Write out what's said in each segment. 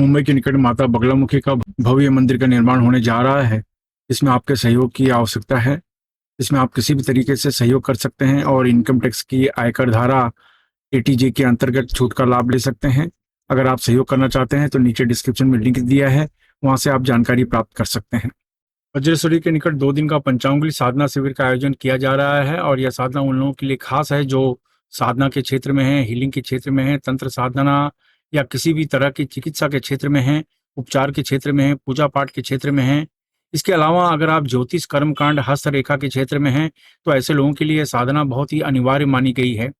मुंबई के निकट माता बगलामुखी का भव्य मंदिर का निर्माण होने जा रहा है। इसमें आपके सहयोग की आवश्यकता है। इसमें आप किसी भी तरीके से सहयोग कर सकते हैं और इनकम टैक्स की आयकर धारा एटीजे के अंतर्गत छूट का लाभ ले सकते हैं। अगर आप सहयोग करना चाहते हैं तो नीचे डिस्क्रिप्शन में लिंक दिया है, वहां से आप जानकारी प्राप्त कर सकते हैं। वज्रेश्वरी के निकट 2 दिन का पंचांगुली साधना शिविर का आयोजन किया जा रहा है और यह साधना उन लोगों के लिए खास है जो साधना के क्षेत्र में है, हीलिंग के क्षेत्र में है, तंत्र साधना या किसी भी तरह की चिकित्सा के क्षेत्र में है, उपचार के क्षेत्र में है, पूजा पाठ के क्षेत्र में है। इसके अलावा अगर आप ज्योतिष, कर्मकांड, हस्तरेखा के क्षेत्र में हैं तो ऐसे लोगों के लिए साधना बहुत ही अनिवार्य मानी गई है।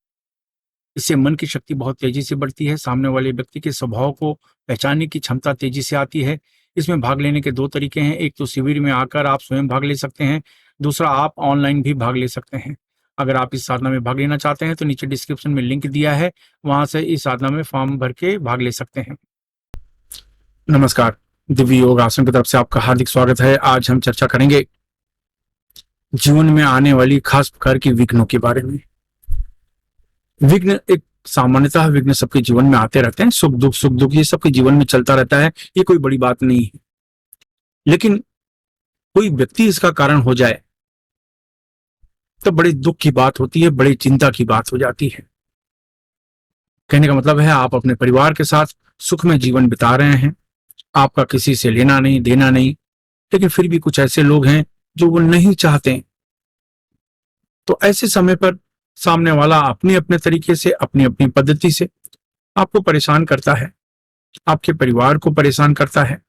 इससे मन की शक्ति बहुत तेजी से बढ़ती है, सामने वाले व्यक्ति के स्वभाव को पहचानने की क्षमता तेजी से आती है। इसमें भाग लेने के 2 तरीके हैं, एक तो शिविर में आकर आप स्वयं भाग ले सकते हैं, दूसरा आप ऑनलाइन भी भाग ले सकते हैं। अगर आप इस साधना में भाग लेना चाहते हैं तो नीचे डिस्क्रिप्शन में लिंक दिया है, वहां से इस साधना में फॉर्म भर के भाग ले सकते हैं। नमस्कार, दिव्य योग आश्रम की तरफ से आपका हार्दिक स्वागत है। आज हम चर्चा करेंगे जीवन में आने वाली खास प्रकार की विघ्नों के बारे में। विघ्न एक सामान्यतः विघ्न सबके जीवन में आते रहते हैं, सुख दुख ये सबके जीवन में चलता रहता है, ये कोई बड़ी बात नहीं है। लेकिन कोई व्यक्ति इसका कारण हो जाए तो बड़े दुख की बात होती है, बड़ी चिंता की बात हो जाती है। कहने का मतलब है आप अपने परिवार के साथ सुख में जीवन बिता रहे हैं, आपका किसी से लेना नहीं देना नहीं, लेकिन फिर भी कुछ ऐसे लोग हैं जो वो नहीं चाहते। तो ऐसे समय पर सामने वाला अपने अपने तरीके से, अपनी अपनी पद्धति से आपको परेशान करता है, आपके परिवार को परेशान करता है।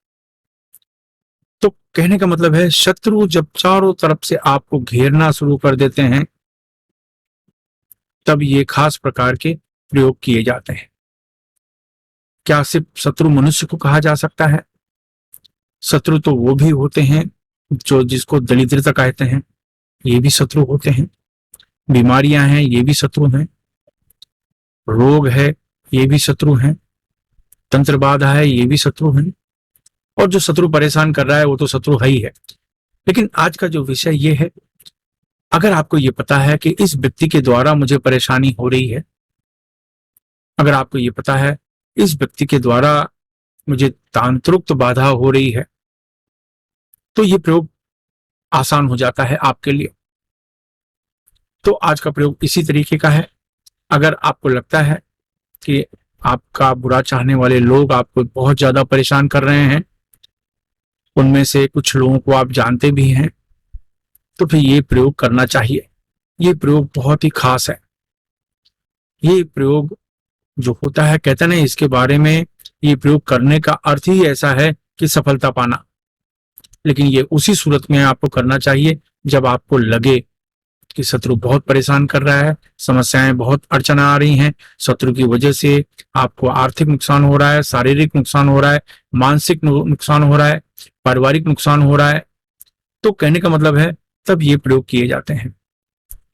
तो कहने का मतलब है शत्रु जब चारों तरफ से आपको घेरना शुरू कर देते हैं तब ये खास प्रकार के प्रयोग किए जाते हैं। क्या सिर्फ शत्रु मनुष्य को कहा जा सकता है? शत्रु तो वो भी होते हैं जो जिसको दरिद्रता कहते हैं, ये भी शत्रु होते हैं। बीमारियां हैं, ये भी शत्रु हैं। रोग है, ये भी शत्रु हैं। तंत्र बाधा है, ये भी शत्रु हैं। और जो शत्रु परेशान कर रहा है वो तो शत्रु है ही है। लेकिन आज का जो विषय ये है, अगर आपको ये पता है कि इस व्यक्ति के द्वारा मुझे परेशानी हो रही है, अगर आपको ये पता है इस व्यक्ति के द्वारा मुझे तांत्रिक बाधा हो रही है, तो ये प्रयोग आसान हो जाता है आपके लिए। तो आज का प्रयोग इसी तरीके का है। अगर आपको लगता है कि आपका बुरा चाहने वाले लोग आपको बहुत ज्यादा परेशान कर रहे हैं, उनमें से कुछ लोगों को आप जानते भी हैं, तो फिर ये प्रयोग करना चाहिए। ये प्रयोग बहुत ही खास है। ये प्रयोग जो होता है, कहते हैं इसके बारे में, ये प्रयोग करने का अर्थ ही ऐसा है कि सफलता पाना। लेकिन ये उसी सूरत में आपको करना चाहिए जब आपको लगे कि शत्रु बहुत परेशान कर रहा है, समस्याएं बहुत अड़चना आ रही हैं, शत्रु की वजह से आपको आर्थिक नुकसान हो रहा है, शारीरिक नुकसान हो रहा है, मानसिक नुकसान हो रहा है, पारिवारिक नुकसान हो रहा है। तो कहने का मतलब है तब ये प्रयोग किए जाते हैं।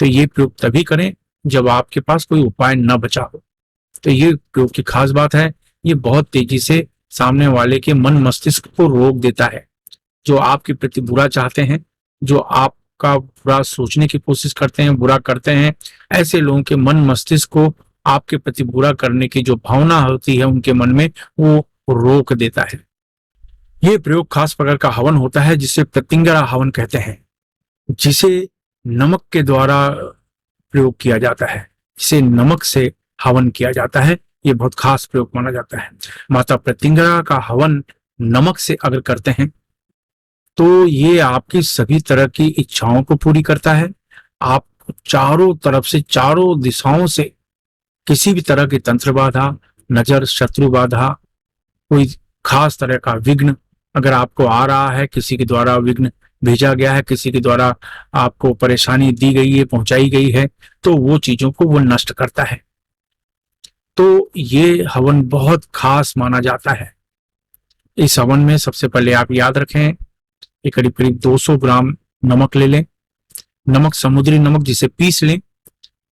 तो ये प्रयोग तभी करें जब आपके पास कोई उपाय न बचा हो। तो ये प्रयोग की खास बात है, ये बहुत तेजी से सामने वाले के मन मस्तिष्क को रोक देता है। जो आपके प्रति बुरा चाहते हैं, जो आपका बुरा सोचने की कोशिश करते हैं, बुरा करते हैं, ऐसे लोगों के मन मस्तिष्क को आपके प्रति बुरा करने की जो भावना होती है उनके मन में, वो रोक देता है। ये प्रयोग खास प्रकार का हवन होता है जिसे प्रतिंगरा हवन कहते हैं, जिसे नमक के द्वारा प्रयोग किया जाता है। इसे नमक से हवन किया जाता है। ये बहुत खास प्रयोग माना जाता है। माता प्रतिंगरा का हवन नमक से अगर करते हैं तो ये आपकी सभी तरह की इच्छाओं को पूरी करता है। आप चारों तरफ से, चारों दिशाओं से किसी भी तरह की तंत्र बाधा, नजर, शत्रु बाधा, कोई खास तरह का विघ्न अगर आपको आ रहा है, किसी के द्वारा विघ्न भेजा गया है, किसी के द्वारा आपको परेशानी दी गई है, पहुंचाई गई है, तो वो चीजों को वो नष्ट करता है। तो ये हवन बहुत खास माना जाता है। इस हवन में सबसे पहले आप याद रखें, ये करीब करीब 200 ग्राम नमक ले लें। नमक, समुद्री नमक जिसे पीस लें,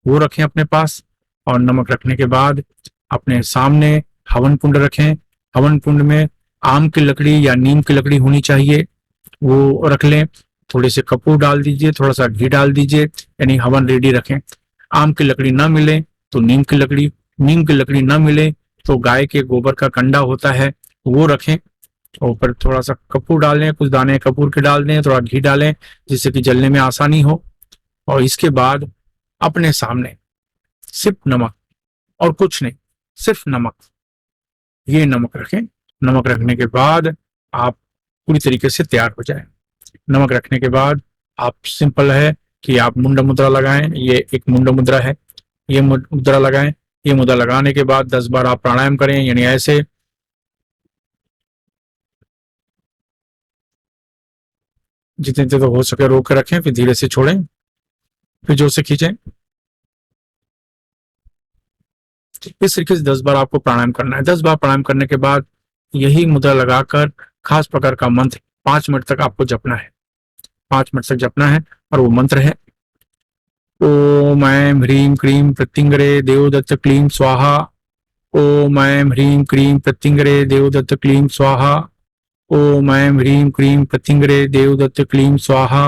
वो रखें अपने पास। और नमक रखने के बाद अपने सामने हवन कुंड रखें। हवन कुंड में आम की लकड़ी या नीम की लकड़ी होनी चाहिए, वो रख लें। थोड़े से कपूर डाल दीजिए, थोड़ा सा घी डाल दीजिए, यानी हवन रेडी रखें। आम की लकड़ी ना मिले तो नीम की लकड़ी, नीम की लकड़ी ना मिले तो गाय के गोबर का कंडा होता है, वो रखें। ऊपर थोड़ा सा कपूर डाल दें, कुछ दाने कपूर के डाल दें, थोड़ा घी डालें जिससे कि जलने में आसानी हो। और इसके बाद अपने सामने सिर्फ नमक और कुछ नहीं, सिर्फ नमक, ये नमक रखें। नमक रखने के बाद आप पूरी तरीके से तैयार हो जाए। नमक रखने के बाद आप सिंपल है कि आप मुंडा मुद्रा लगाएं। ये एक मुंडा मुद्रा है, ये मुद्रा लगाएं। ये मुद्रा लगाने के बाद 10 बार आप प्राणायाम करें, यानी ऐसे जितने देर हो सके रोक के रखें, फिर धीरे से छोड़ें, फिर जोर से खींचें। इस तरीके से 10 बार आपको प्राणायाम करना है। 10 बार प्राणायाम करने के बाद यही मुद्रा लगाकर खास प्रकार का मंत्र 5 मिनट तक आपको जपना है। 5 मिनट तक जपना है और वो मंत्र है ओम ऐं ह्रीं क्लीं प्रत्यंगरे देवदत्त क्लीं स्वाहा। ओम ऐं ह्रीं क्लीं प्रत्यंगरे देवदत्त क्लीं स्वाहा। ओम ऐं ह्रीं क्लीं प्रत्यंगरे देवदत्त क्लीं स्वाहा।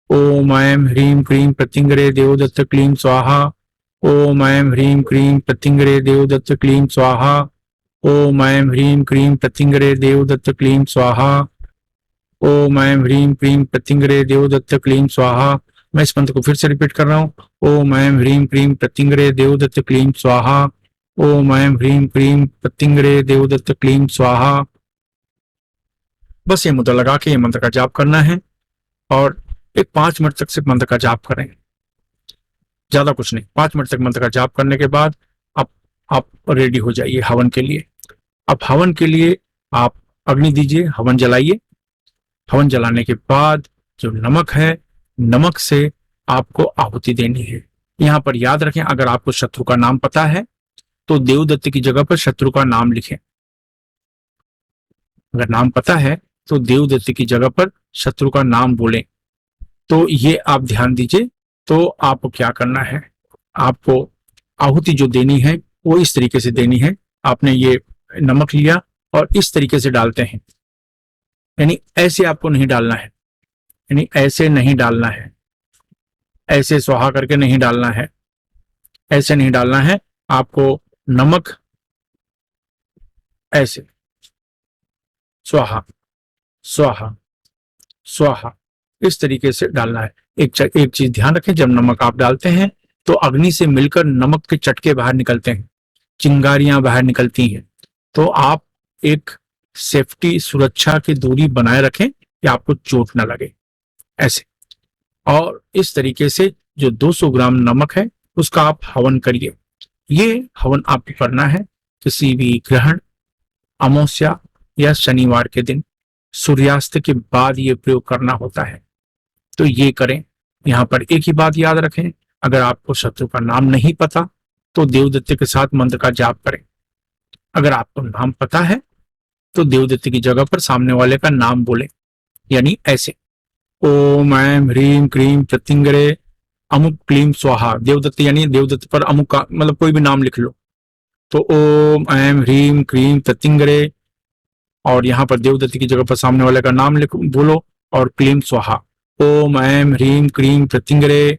ओम ऐं ह्रीं क्लीं प्रत्यंगरे देवदत्त क्लीं स्वाहा। ओम ऐं ह्रीं क्लीं प्रत्यंगरे देवदत्त क्लीं स्वाहा। ओम ऐं ह्रीं क्लीं प्रत्यंगरे देवदत्त क्लीं स्वाहा। ओम ऐं ह्रीं क्लीं प्रत्यंगरे देवदत्त क्लीं स्वाहा। मैं इस मंत्र को फिर से रिपीट कर रहा हूँ। ओम ऐं ह्रीं क्लीं प्रत्यंगरे देवदत्त क्लीं स्वाहा। ओम ऐं ह्रीं क्लीं प्रत्यंगरे देवदत्त क्लीं स्वाहा। बस ये मुद्रा लगा के ये मंत्र का जाप करना है और एक 5 मिनट तक सिर्फ मंत्र का जाप करें, ज्यादा कुछ नहीं। 5 मिनट तक मंत्र का जाप करने के बाद आप रेडी हो जाइए हवन के लिए। अब हवन के लिए आप अग्नि दीजिए, हवन जलाइए। हवन जलाने के बाद जो नमक है, नमक से आपको आहुति देनी है। यहाँ पर याद रखें, अगर आपको शत्रु का नाम पता है तो देवदत्त की जगह पर शत्रु का नाम लिखें। अगर नाम पता है तो देवदत्त की जगह पर शत्रु का नाम बोलें। तो ये आप ध्यान दीजिए। तो आपको क्या करना है, आपको आहुति जो देनी है वो इस तरीके से देनी है। आपने ये नमक लिया और इस तरीके से डालते हैं, यानी ऐसे आपको नहीं डालना है, यानी ऐसे नहीं डालना है, ऐसे स्वाहा करके नहीं डालना है, ऐसे नहीं डालना है। आपको नमक ऐसे स्वाहा स्वाहा स्वाहा इस तरीके से डालना है। एक चीज ध्यान रखें, जब नमक आप डालते हैं तो अग्नि से मिलकर नमक के चटके बाहर निकलते हैं, चिंगारियां बाहर निकलती हैं। तो आप एक सेफ्टी सुरक्षा की दूरी बनाए रखें कि आपको चोट ना लगे, ऐसे। और इस तरीके से जो 200 ग्राम नमक है उसका आप हवन करिए। ये हवन आपको करना है किसी भी ग्रहण, अमावस्या या शनिवार के दिन सूर्यास्त के बाद ये प्रयोग करना होता है। तो ये करें। यहाँ पर एक ही बात याद रखें, अगर आपको शत्रु का नाम नहीं पता तो देवदत्त के साथ मंत्र का जाप करें। अगर आपको नाम पता है तो देवदत्त की जगह पर सामने वाले का नाम बोले, यानी ऐसे ओम ऐं ह्रीं क्लीं प्रत्यंगरे अमुक क्लीं स्वाहा। देवदत्त यानी देवदत्त पर अमुक का मतलब कोई भी नाम लिख लो। तो ओम ऐं ह्रीं क्लीं प्रत्यंगरे, और यहाँ पर देवदत्त की जगह पर सामने वाले का नाम लिख बोलो और क्लीं स्वाहा। ओम ऐं ह्रीं क्लीं प्रत्यंगरे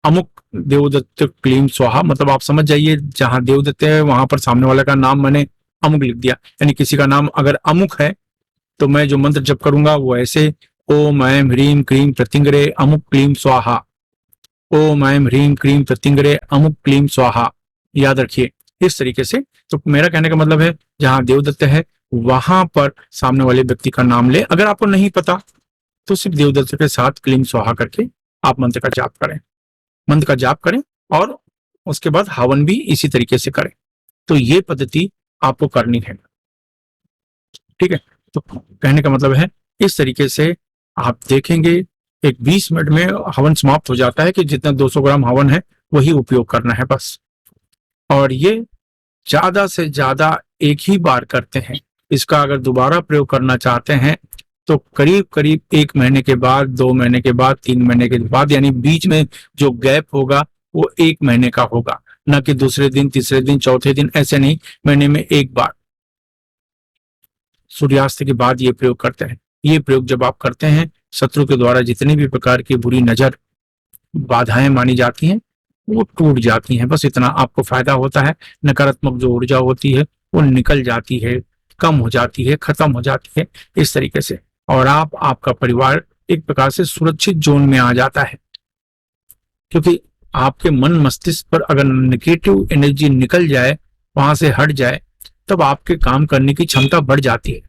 अमुक देवदत्त क्लीं स्वाहा, मतलब आप समझ जाइए जहां देवदत्त है वहां पर सामने वाले का नाम मैंने अमुक लिख दिया। यानी किसी का नाम अगर अमुक है तो मैं जो मंत्र जप करूंगा वो ऐसे ओम ऐं ह्रीं क्लीं प्रत्यंगरे अमुक क्लीं स्वाहा। ओम ऐं ह्रीं क्लीं प्रत्यंगरे अमुक क्लीं स्वाहा। याद रखिए इस तरीके से। तो मेरा कहने का मतलब है जहां देवदत्त है वहां पर सामने वाले व्यक्ति का नाम ले। अगर आपको नहीं पता तो सिर्फ देवदत्त के साथ क्लीं स्वाहा करके आप मंत्र का जाप करें, मंत्र का जाप करें और उसके बाद हवन भी इसी तरीके से करें। तो ये पद्धति आपको करनी है, ठीक है। तो कहने का मतलब है इस तरीके से आप देखेंगे एक 20 मिनट में हवन समाप्त हो जाता है कि जितना 200 ग्राम हवन है वही उपयोग करना है बस। और ये ज्यादा से ज्यादा एक ही बार करते हैं। इसका अगर दोबारा प्रयोग करना चाहते हैं तो करीब करीब 1 महीने के बाद, 2 महीने के बाद, 3 महीने के बाद, यानी बीच में जो गैप होगा वो 1 महीने का होगा, न कि दूसरे दिन, तीसरे दिन, चौथे दिन, ऐसे नहीं। महीने में एक बार सूर्यास्त के बाद ये प्रयोग करते हैं। ये प्रयोग जब आप करते हैं शत्रु के द्वारा जितनी भी प्रकार की बुरी नजर, बाधाएं मानी जाती हैं वो टूट जाती हैं। बस इतना आपको फायदा होता है। नकारात्मक जो ऊर्जा होती है वो निकल जाती है। कम हो जाती है, खत्म हो जाती है इस तरीके से, और आपका परिवार एक प्रकार से सुरक्षित जोन में आ जाता है। क्योंकि आपके मन मस्तिष्क पर अगर नेगेटिव एनर्जी निकल जाए, वहां से हट जाए, तब आपके काम करने की क्षमता बढ़ जाती है,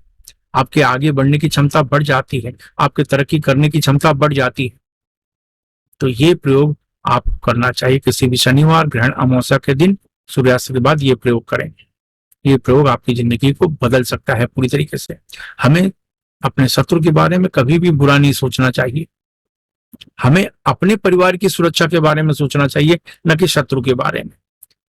आपके आगे बढ़ने की क्षमता बढ़ जाती है, आपके तरक्की करने की क्षमता बढ़ जाती है। तो ये प्रयोग आपको करना चाहिए। किसी भी शनिवार, ग्रहण, अमावस्या के दिन सूर्यास्त के बाद ये प्रयोग करें। ये प्रयोग आपकी जिंदगी को बदल सकता है पूरी तरीके से। हमें अपने शत्रु के बारे में कभी भी बुरा नहीं सोचना चाहिए। हमें अपने परिवार की सुरक्षा के बारे में सोचना चाहिए, न कि शत्रु के बारे में।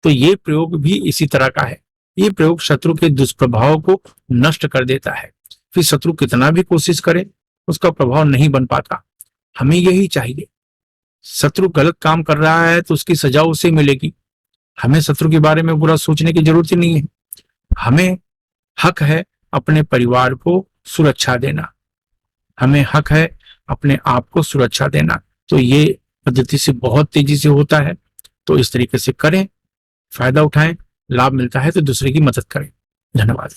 तो ये प्रयोग भी इसी तरह का है। ये प्रयोग शत्रु के दुष्प्रभाव को नष्ट कर देता है। फिर शत्रु कितना भी कोशिश करे, उसका प्रभाव नहीं बन पाता। हमें यही चाहिए। शत्रु गलत काम कर रहा है तो उसकी सजा उसे मिलेगी। हमें शत्रु के बारे में बुरा सोचने की जरूरत ही नहीं है। हमें हक है अपने परिवार को सुरक्षा देना, हमें हक है अपने आप को सुरक्षा देना। तो ये पद्धति से बहुत तेजी से होता है। तो इस तरीके से करें, फायदा उठाएं, लाभ मिलता है तो दूसरे की मदद करें। धन्यवाद।